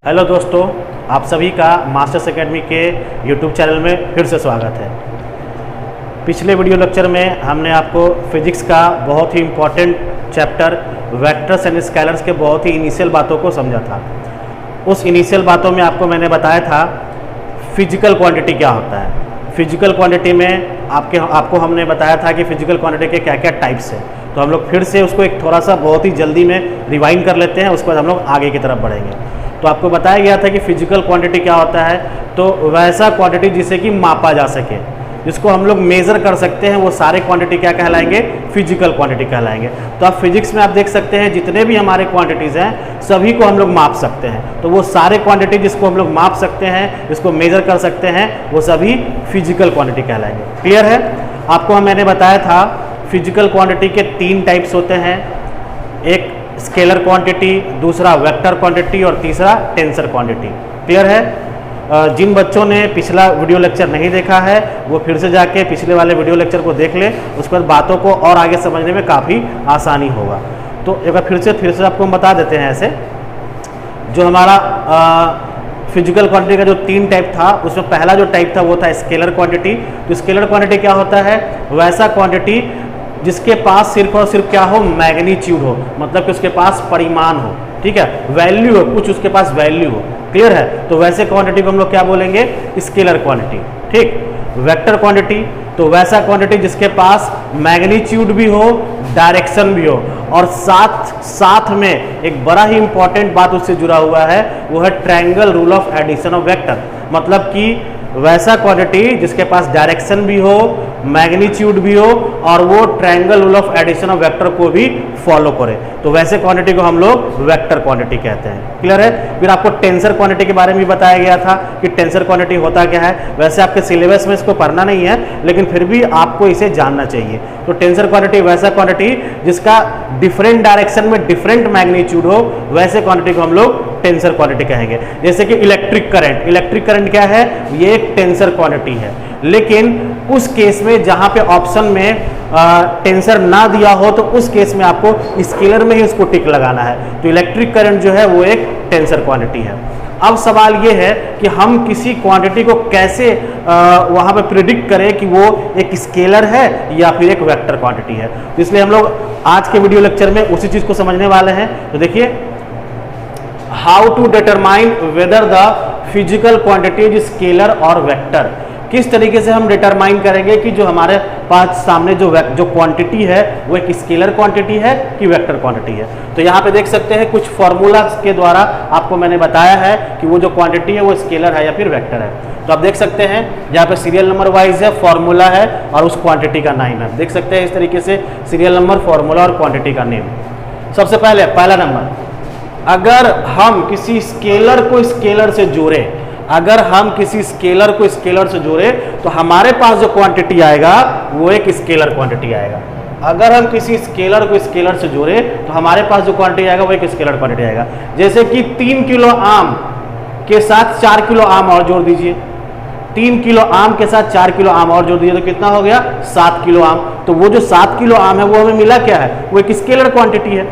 Hello दोस्तों, आप सभी का मास्टर्स एकेडमी के यूट्यूब चैनल में फिर से स्वागत है। पिछले वीडियो लेक्चर में हमने आपको फिजिक्स का बहुत ही important chapter vectors and scalars के बहुत ही इनिशियल बातों को समझा था। उस इनिशियल बातों में आपको मैंने बताया था फिजिकल क्वांटिटी क्या होता है। फिजिकल क्वांटिटी में आपको हमने बताया था कि फिजिकल क्वांटिटी के क्या क्या टाइप्स हैं। तो हम लोग फिर से उसको एक थोड़ा सा बहुत ही जल्दी में रिवाइंड कर लेते हैं, उसके बाद हम लोग आगे की तरफ बढ़ेंगे। तो आपको बताया गया था कि फिजिकल क्वांटिटी क्या होता है, तो वैसा क्वांटिटी जिसे कि मापा जा सके, जिसको हम लोग मेज़र कर सकते हैं, वो सारे क्वांटिटी क्या कहलाएंगे, फिजिकल क्वांटिटी कहलाएंगे। तो आप फिजिक्स में आप देख सकते हैं जितने भी हमारे क्वांटिटीज़ हैं सभी को हम लोग माप सकते हैं। तो वो सारे क्वांटिटी जिसको हम लोग माप सकते हैं, जिसको मेज़र कर सकते हैं, वो सभी फिजिकल क्वांटिटी कहलाएंगे। क्लियर है? आपको मैंने बताया था फिजिकल क्वांटिटी के 3 टाइप्स होते हैं, एक स्केलर क्वांटिटी, दूसरा वेक्टर क्वांटिटी और तीसरा टेंसर क्वांटिटी। क्लियर है? जिन बच्चों ने पिछला वीडियो लेक्चर नहीं देखा है वो फिर से जाके पिछले वाले वीडियो लेक्चर को देख ले, उस पर बातों को और आगे समझने में काफ़ी आसानी होगा। तो एक बार फिर से आपको हम बता देते हैं। ऐसे जो हमारा फिजिकल क्वांटिटी का जो 3 टाइप था, उसमें पहला जो टाइप था वो था स्केलर क्वांटिटी। तो स्केलर क्वांटिटी क्या होता है, वैसा क्वांटिटी जिसके पास सिर्फ और सिर्फ क्या हो, मैग्नीट्यूड हो, मतलब कि उसके पास परिमाण हो, ठीक है, वैल्यू हो, कुछ उसके पास वैल्यू हो। क्लियर है? तो वैसे क्वांटिटी को हम लोग क्या बोलेंगे, स्केलर क्वांटिटी। ठीक। वेक्टर क्वांटिटी, तो वैसा क्वांटिटी जिसके पास मैग्नीट्यूड भी हो, डायरेक्शन भी हो, और साथ में एक बड़ा ही इंपॉर्टेंट बात उससे जुड़ा हुआ है, वो है triangle rule of addition of vector. मतलब कि वैसा क्वांटिटी जिसके पास डायरेक्शन भी हो, मैग्नीट्यूड भी हो, और वो triangle rule of addition of vector को भी फॉलो करे, तो वैसे क्वांटिटी को हम लोग वेक्टर क्वांटिटी कहते हैं। क्लियर है? फिर आपको टेंसर क्वांटिटी के बारे में भी बताया गया था कि टेंसर क्वांटिटी होता क्या है। वैसे आपके सिलेबस में इसको पढ़ना नहीं है, लेकिन फिर भी आपको इसे जानना चाहिए। तो टेंसर क्वांटिटी वैसा क्वांटिटी जिसका डिफरेंट डायरेक्शन में डिफरेंट मैग्नीट्यूड हो, वैसे क्वांटिटी को हम लोग टेंसर क्वांटिटी कहेंगे। जैसे कि इलेक्ट्रिक करंट क्या है, ये एक टेंसर क्वांटिटी है। लेकिन उस केस में जहां पे ऑप्शन में टेंसर ना दिया हो, तो उस केस में आपको स्केलर में ही उसको टिक लगाना है। तो इलेक्ट्रिक करंट जो है वो एक टेंसर क्वांटिटी है। अब सवाल ये है कि हम किसी क्वांटिटी को कैसे वहां पे प्रिडिक्ट करें कि वो एक स्केलर है या फिर एक वेक्टर क्वांटिटी है। तो इसलिए हम लोग आज के वीडियो लेक्चर में उसी चीज को समझने वाले हैं। तो देखिए, how to determine whether the physical quantity is scalar और वेक्टर। किस तरीके से हम डिटरमाइन करेंगे कि जो हमारे पास सामने जो क्वांटिटी है वो एक स्केलर क्वांटिटी है कि वेक्टर क्वांटिटी है। तो यहाँ पे देख सकते हैं कुछ फॉर्मूला के द्वारा आपको मैंने बताया है कि वो जो क्वांटिटी है वो स्केलर है या फिर वेक्टर है। तो आप देख सकते हैं यहाँ पे सीरियल नंबर वाइज है, फॉर्मूला है और उस क्वांटिटी का नाम है। देख सकते हैं इस तरीके से सीरियल नंबर, फॉर्मूला और क्वांटिटी का नेम। सबसे पहले पहला नंबर, अगर हम किसी स्केलर को स्केलर से जोड़े, अगर हम किसी स्केलर को स्केलर से जोड़े तो हमारे पास जो क्वांटिटी आएगा वो एक स्केलर क्वांटिटी आएगा। अगर हम किसी स्केलर को स्केलर से जोड़े तो हमारे पास जो क्वांटिटी आएगा वो एक स्केलर क्वांटिटी आएगा। जैसे कि 3 किलो आम के साथ 4 किलो आम और जोड़ दीजिए। 3 किलो आम के साथ 4 किलो आम और जोड़ दीजिए तो कितना हो गया, 7 किलो आम। तो वो जो 7 किलो आम है वो हमें मिला क्या है, वो एक स्केलर क्वांटिटी है।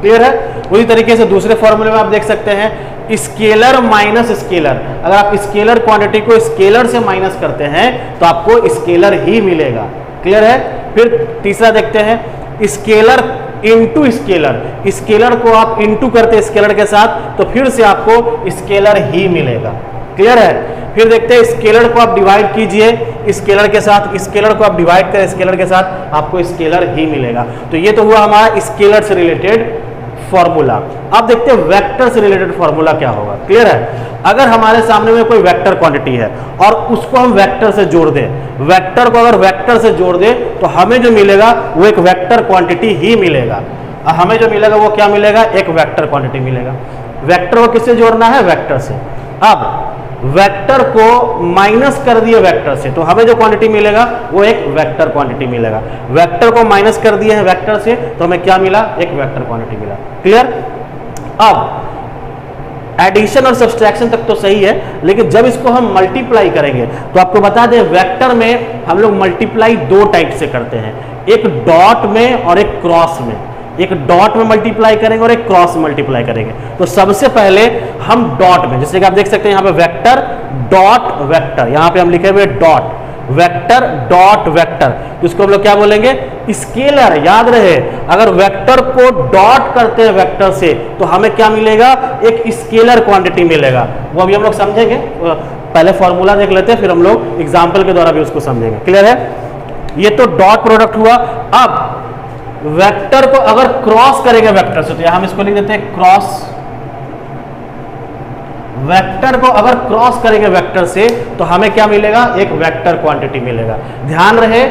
क्लियर है? उसी तरीके से दूसरे फॉर्मूले में आप देख सकते हैं स्केलर माइनस स्केलर। अगर आप स्केलर क्वांटिटी को स्केलर से माइनस करते हैं तो आपको स्केलर ही मिलेगा। क्लियर है? फिर तीसरा देखते हैं स्केलर इनटू स्केलर। स्केलर को आप इनटू करते स्केलर के साथ तो फिर से आपको स्केलर ही मिलेगा। क्लियर है? फिर देखते हैं स्केलर को आप डिवाइड कीजिए स्केलर के साथ, स्केलर को आप डिवाइड करें स्केलर के साथ, आपको स्केलर ही मिलेगा। तो ये तो हुआ हमारा स्केलर से रिलेटेड फॉर्मूला। अब देखते हैं वेक्टर से रिलेटेड फॉर्मूला क्या होगा। क्लियर है? अगर हमारे सामने में कोई वेक्टर क्वांटिटी है और उसको हम वेक्टर से जोड़ दें, वेक्टर को अगर वेक्टर से जोड़ दें तो हमें जो मिलेगा वो एक वेक्टर क्वांटिटी ही मिलेगा। हमें जो मिलेगा वो क्या मिलेगा, एक वेक्टर क्वांटिटी मिलेगा। वेक्टर को किससे जोड़ना है, वेक्टर से। अब वेक्टर को माइनस कर दिए वेक्टर से तो हमें जो क्वांटिटी मिलेगा वो एक वेक्टर क्वांटिटी मिलेगा। वेक्टर को माइनस कर दिए हैं वेक्टर से तो हमें क्या मिला, एक वेक्टर क्वांटिटी मिला। क्लियर? अब एडिशन और सब्सट्रैक्शन तक तो सही है, लेकिन जब इसको हम मल्टीप्लाई करेंगे तो आपको बता दें वेक्टर में हम लोग मल्टीप्लाई 2 टाइप से करते हैं, एक डॉट में और एक क्रॉस में। एक डॉट में मल्टीप्लाई करेंगे और एक क्रॉस मल्टीप्लाई करेंगे। तो सबसे पहले हम डॉट में, जैसे कि आप देख सकते हैं यहाँ पे वेक्टर डॉट वेक्टर, यहाँ पे हम लिखे हुए डॉट वेक्टर डॉट वेक्टर, तो इसको हम लोग क्या बोलेंगे, स्केलर। याद रहे, अगर वेक्टर को डॉट करते हैं वेक्टर से तो हमें क्या मिलेगा, एक स्केलर क्वांटिटी मिलेगा। वो अभी हम लोग समझेंगे, पहले फॉर्मूला देख लेते हैं, फिर हम लोग एग्जाम्पल के द्वारा भी उसको समझेंगे। क्लियर है? ये तो डॉट प्रोडक्ट हुआ। अब वेक्टर को अगर क्रॉस करेंगे वेक्टर से, तो यहां हम इसको लिख देते हैं क्रॉस। वेक्टर को अगर क्रॉस करेंगे वेक्टर से तो हमें क्या मिलेगा, एक वेक्टर क्वांटिटी मिलेगा। ध्यान रहे,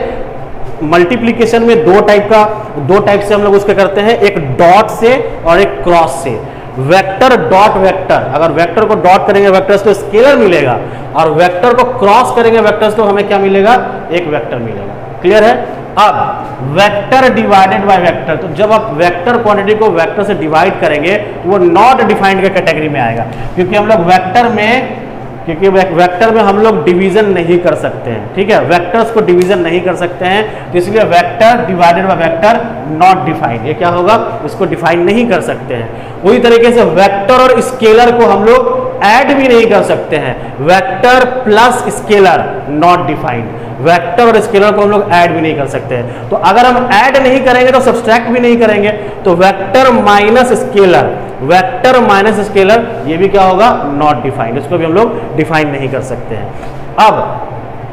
मल्टीप्लिकेशन में दो टाइप से हम लोग उसके करते हैं, एक डॉट से और एक क्रॉस से। वेक्टर डॉट वेक्टर, अगर वेक्टर को डॉट करेंगे वेक्टर से तो स्केलर मिलेगा, और वेक्टर को क्रॉस करेंगे वेक्टर से तो हमें क्या मिलेगा, एक वेक्टर मिलेगा। क्लियर है? अब वेक्टर डिवाइडेड बाय वेक्टर, तो जब आप वेक्टर क्वांटिटी को वेक्टर से डिवाइड करेंगे तो वो नॉट डिफाइंड के कैटेगरी में आएगा, क्योंकि हम लोग वेक्टर में हम लोग डिवीजन नहीं कर सकते हैं। ठीक है, वेक्टर्स को डिवीजन नहीं कर सकते हैं, तो इसलिए vector divided by vector not defined, ये क्या होगा, उसको डिफाइन नहीं कर सकते हैं। वही तरीके से वेक्टर और स्केलर को हम लोग ऐड भी नहीं कर सकते हैं, vector plus scalar not defined, vector और स्केलर को हम लोग ऐड भी नहीं कर सकते हैं। तो अगर हम ऐड नहीं करेंगे तो सब्सट्रैक्ट भी नहीं करेंगे, तो vector minus scalar, vector minus scalar, ये भी क्या होगा, नॉट डिफाइंड, इसको भी हम लोग डिफाइन नहीं कर सकते हैं। अब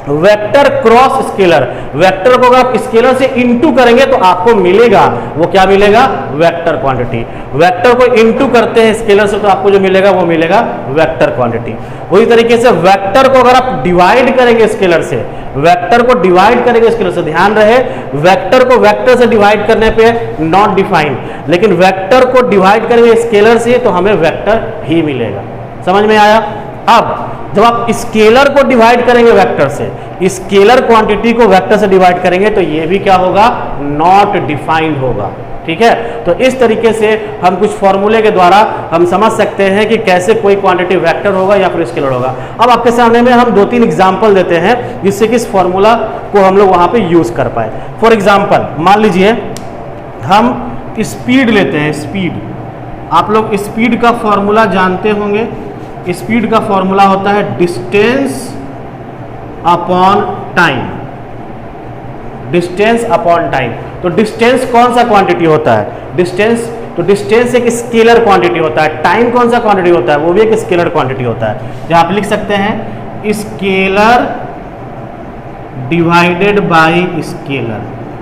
वेक्टर क्रॉस स्केलर, वेक्टर को अगर आप स्केलर से इनटू करेंगे तो आपको मिलेगा, वो क्या मिलेगा, वेक्टर क्वांटिटी। वेक्टर को इनटू करते हैं स्केलर से तो आपको जो मिलेगा वो मिलेगा वेक्टर क्वांटिटी। वही तरीके से वेक्टर को अगर आप डिवाइड करेंगे स्केलर से, वेक्टर को डिवाइड करेंगे स्केलर से, ध्यान रहे वेक्टर को वेक्टर से डिवाइड करने पे नॉट डिफाइंड, लेकिन वेक्टर को डिवाइड करेंगे स्केलर से तो हमें वेक्टर ही मिलेगा। समझ में आया? अब जब आप स्केलर को डिवाइड करेंगे वेक्टर से, स्केलर क्वांटिटी को वेक्टर से डिवाइड करेंगे तो ये भी क्या होगा, नॉट डिफाइंड होगा। ठीक है, तो इस तरीके से हम कुछ फॉर्मूले के द्वारा हम समझ सकते हैं कि कैसे कोई क्वांटिटी वेक्टर होगा या फिर स्केलर होगा। अब आपके सामने में हम 2-3 एग्जाम्पल देते हैं जिससे कि इस फॉर्मूला को हम लोग वहां पे यूज कर पाए। फॉर एग्जाम्पल मान लीजिए हम स्पीड लेते हैं, स्पीड, आप लोग स्पीड का फॉर्मूला जानते होंगे। स्पीड का फॉर्मूला होता है distance upon time, distance upon time. तो डिस्टेंस कौन सा क्वांटिटी होता है, डिस्टेंस, तो डिस्टेंस एक स्केलर क्वांटिटी होता है। टाइम कौन सा क्वांटिटी होता है, वो भी एक स्केलर क्वांटिटी होता है। जहां आप लिख सकते हैं स्केलर डिवाइडेड बाय स्केलर।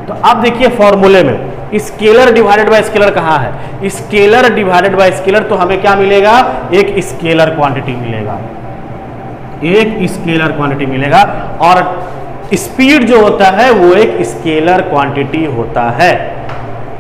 तो अब देखिए फॉर्मूले में स्केलर डिवाइडेड बाय स्केलर कहाँ है, स्केलर डिवाइडेड बाय स्केलर, तो हमें क्या मिलेगा, एक स्केलर क्वांटिटी मिलेगा, एक स्केलर क्वांटिटी मिलेगा। और स्पीड जो होता है वो एक स्केलर क्वांटिटी होता है।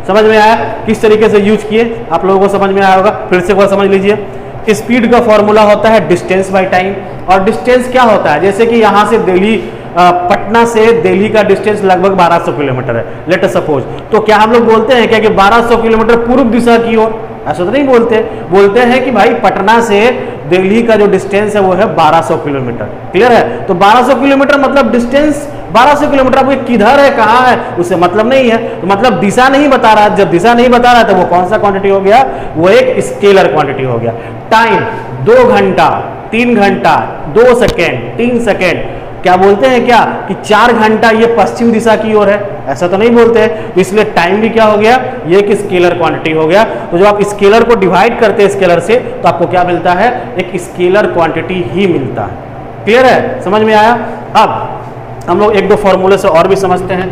समझ में आया किस तरीके से यूज किए, आप लोगों को समझ में आया होगा, फिर से वो समझ लीजिए। स्पीड का फॉर्मूला होता है डिस्टेंस बाय टाइम, और डिस्टेंस क्या होता है, जैसे कि यहां से दिल्ली, पटना से दिल्ली का डिस्टेंस लगभग 1200 किलोमीटर है, लेट अस सपोज। तो क्या हम लोग बोलते हैं क्या कि 1200 किलोमीटर पूर्व दिशा की ओर, ऐसा तो नहीं बोलते, बोलते हैं कि भाई पटना से दिल्ली का जो डिस्टेंस है वो है 1200 किलोमीटर। क्लियर है? तो 1200 किलोमीटर मतलब डिस्टेंस 1200 किलोमीटर, अब वो किधर है, कहाँ है, उससे मतलब नहीं है, तो मतलब दिशा नहीं बता रहा। जब दिशा नहीं बता रहा तो वो कौन सा क्वांटिटी हो गया, वो एक स्केलर क्वांटिटी हो गया। टाइम 2 घंटा, 3 घंटा, 2 सेकेंड, 3 सेकेंड, क्या बोलते हैं क्या कि 4 घंटा ये पश्चिम दिशा की ओर है, ऐसा तो नहीं बोलते हैं। तो इसलिए टाइम भी क्या हो गया, ये एक स्केलर क्वांटिटी हो गया। तो जब आप स्केलर को डिवाइड करते हैं स्केलर से तो आपको क्या मिलता है, एक स्केलर क्वांटिटी ही मिलता है। क्लियर है? समझ में आया? अब हम लोग 1-2 फॉर्मूले से और भी समझते हैं।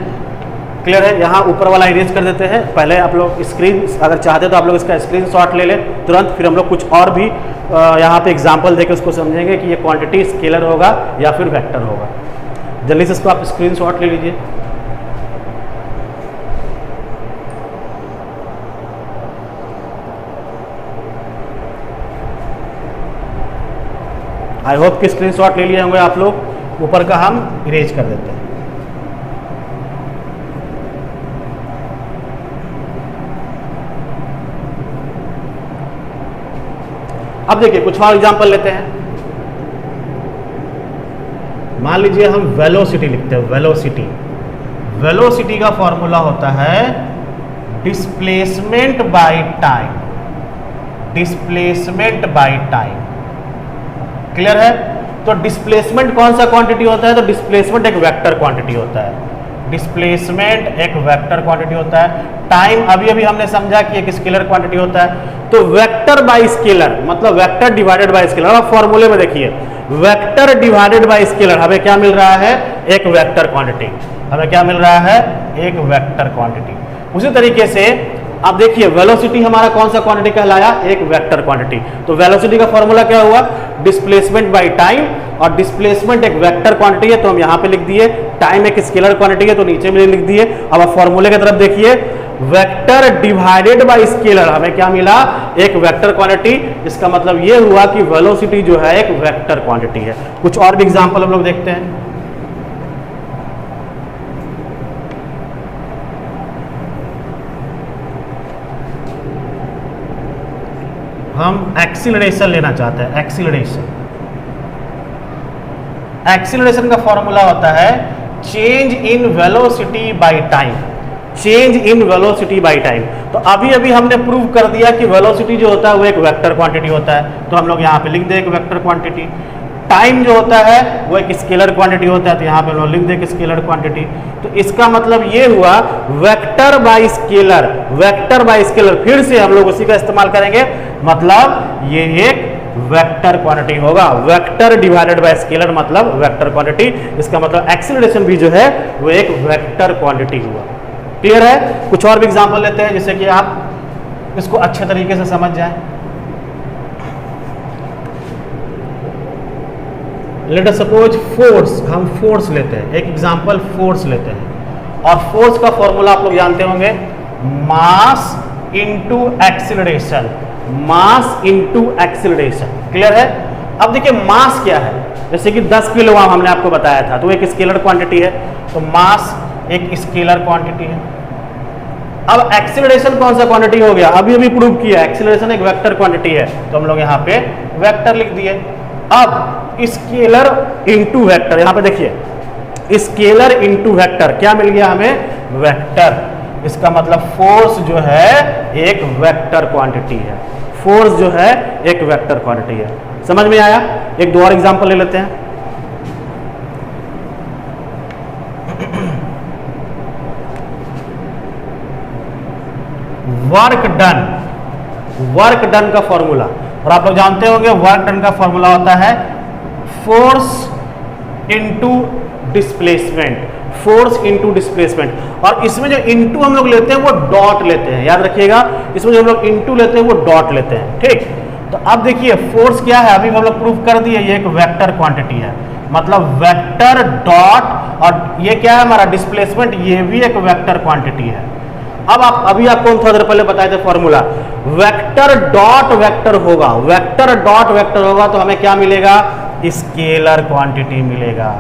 क्लियर है? यहाँ ऊपर वाला इरेज कर देते हैं। पहले आप लोग स्क्रीन, अगर चाहते तो आप लोग इसका स्क्रीनशॉट ले लें तुरंत, फिर हम लोग कुछ और भी यहाँ पे एग्जांपल देके उसको समझेंगे कि ये क्वांटिटी स्केलर होगा या फिर वेक्टर होगा। जल्दी से इसको आप स्क्रीनशॉट ले लीजिए। आई होप कि स्क्रीनशॉट ले लिए होंगे आप लोग। ऊपर का हम इरेज कर देते हैं। अब देखिए कुछ और एग्जांपल लेते हैं। मान लीजिए हम वेलोसिटी लिखते हैं, वेलोसिटी, वेलोसिटी का फॉर्मूला होता है displacement by time, displacement by time. Clear है? तो डिस्प्लेसमेंट कौन सा क्वांटिटी होता है? तो डिस्प्लेसमेंट एक वेक्टर क्वांटिटी होता है। डिस्प्लेसमेंट एक वेक्टर क्वांटिटी होता है। टाइम अभी अभी हमने समझा कि एक स्केलर क्वांटिटी होता है। तो वेक्टर बाय स्केलर मतलब वेक्टर डिवाइडेड बाय स्केलर। अब फॉर्मूले में देखिए, वेक्टर डिवाइडेड बाय स्केलर हमें क्या मिल रहा है? एक वेक्टर क्वांटिटी। हमें क्या मिल रहा है? एक वेक्टर क्वांटिटी। उसी तरीके से आप देखिए, वेलोसिटी हमारा कौन सा क्वांटिटी कहलाया? एक वेक्टर क्वांटिटी। तो वेलोसिटी का फॉर्मूला क्या हुआ? डिस्प्लेसमेंट बाय टाइम, और डिस्प्लेसमेंट एक वेक्टर क्वांटिटी है तो हम यहां पे लिख दिए, टाइम एक स्केलर क्वांटिटी है तो नीचे में लिख दिए। अब आप फॉर्मूले की तरफ देखिए, वेक्टर डिवाइडेड बाय स्केलर हमें क्या मिला? एक वेक्टर क्वांटिटी। इसका मतलब ये हुआ कि वेलोसिटी जो है एक वेक्टर क्वांटिटी है। कुछ और भी एग्जांपल हम लोग देखते हैं। हम एक्सीलरेशन लेना चाहते हैं। एक्सीलरेशन का फॉर्मूला होता है change in velocity by time. Change in velocity by time. तो अभी अभी हमने प्रूव कर दिया कि वेलोसिटी जो होता है वो एक वेक्टर क्वांटिटी होता है, तो हम लोग यहाँ पे लिख दें एक वेक्टर क्वांटिटी। टाइम जो होता है वो एक स्केलर क्वांटिटी होता है, तो यहाँ पे हम लोग लिख दें स्केलर क्वांटिटी। तो इसका मतलब ये हुआ vector by scalar. Vector by scalar फिर से हम लोग उसी का इस्तेमाल करेंगे, मतलब ये एक वेक्टर क्वांटिटी होगा। वेक्टर डिवाइडेड बाय स्केलर मतलब वेक्टर क्वांटिटी। इसका मतलब एक्सीलरेशन भी जो है वो एक वेक्टर क्वांटिटी हुआ। क्लियर है? कुछ और भी एग्जांपल लेते हैं जिससे कि आप इसको अच्छे तरीके से समझ जाएं। लेट अस सपोज फोर्स, हम फोर्स लेते हैं, एक एग्जांपल फोर्स लेते हैं, और फोर्स का फॉर्मूला आप लोग जानते होंगे, mass into acceleration. Mass into acceleration. Clear है? अब देखिए मास क्या है, जैसे कि 10 किलोग्राम हमने आपको बताया था, तो एक स्केलर क्वांटिटी है, तो मास एक स्केलर क्वांटिटी है। अब एक्सीलरेशन कौन सा क्वांटिटी हो गया? अभी अभी प्रूव किया एक्सीलरेशन एक वेक्टर क्वांटिटी है, तो हम लोग यहाँ पे वेक्टर लिख दिए। अब स्केलर इनटू वेक्टर, यहाँ पे देखिए स्केलर इनटू वेक्टर क्या मिल गया हमें? वेक्टर। इसका मतलब फोर्स जो है एक वेक्टर क्वांटिटी है। फोर्स जो है एक वेक्टर क्वांटिटी है। समझ में आया? एक दो और एग्जांपल ले लेते हैं। Work done. वर्क डन का फॉर्मूला, और आप लोग जानते होंगे वर्क डन का फॉर्मूला होता है force into displacement. Force into displacement, और इसमें जो इनटू हम लोग लेते हैं वो डॉट लेते हैं, याद रखिएगा। इसमें जो हम लोग इनटू लेते हैं वो डॉट लेते हैं, ठीक। तो अब देखिए फोर्स क्या है, अभी हम लोग प्रूव कर दिए ये एक वेक्टर क्वांटिटी है, मतलब वेक्टर डॉट, और ये क्या है हमारा डिस्प्लेसमेंट, ये भी एक वेक्टर क्वांटिटी है। अब आप अभी आपको थोड़ी देर पहले बताए थे फॉर्मूला, वेक्टर डॉट वेक्टर होगा, वेक्टर डॉट वेक्टर होगा तो हमें क्या मिलेगा? स्केलर क्वांटिटी मिलेगा।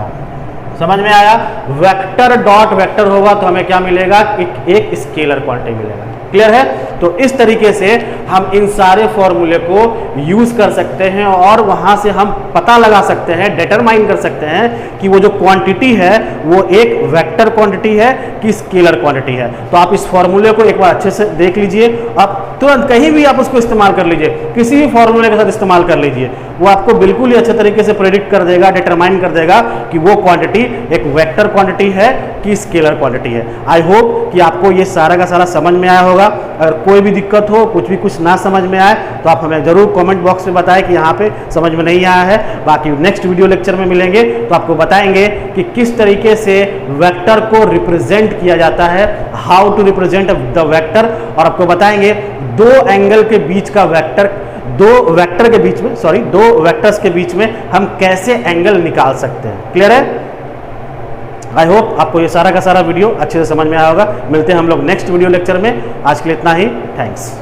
समझ में आया? वेक्टर डॉट वेक्टर होगा तो हमें क्या मिलेगा? एक स्केलर क्वांटिटी मिलेगा। क्लियर है? तो इस तरीके से हम इन सारे फॉर्मूले को यूज कर सकते हैं और वहां से हम पता लगा सकते हैं, डिटरमाइन कर सकते हैं कि वो जो क्वांटिटी है वो एक वेक्टर क्वांटिटी है कि स्केलर क्वांटिटी है। तो आप इस फॉर्मूले को एक बार अच्छे से देख लीजिए, आप तुरंत कहीं भी आप उसको इस्तेमाल कर लीजिए, किसी भी फॉर्मूले के साथ इस्तेमाल कर लीजिए, वो आपको बिल्कुल ही अच्छे तरीके से प्रेडिक्ट कर देगा, डिटरमाइन कर देगा कि वो क्वांटिटी एक वेक्टर क्वांटिटी है कि स्केलर क्वांटिटी है। आई होप कि आपको ये सारा का सारा समझ में आया होगा। अगर कोई भी दिक्कत हो, कुछ ना समझ में आए तो आप हमें जरूर कमेंट बॉक्स में बताएं कि यहाँ पे समझ में नहीं आया है। बाकी नेक्स्ट वीडियो लेक्चर में मिलेंगे तो आपको बताएंगे कि किस तरीके से वेक्टर को रिप्रेजेंट किया जाता है, how to represent the vector, और आपको बताएंगे दो एंगल के बीच का वेक्टर, दो वेक्टर्स के बीच में हम कैसे एंगल निकाल सकते हैं। क्लियर है? आई होप आपको ये सारा का सारा वीडियो अच्छे से समझ में आया होगा। मिलते हैं हम लोग नेक्स्ट वीडियो लेक्चर में। आज के लिए इतना ही। थैंक्स।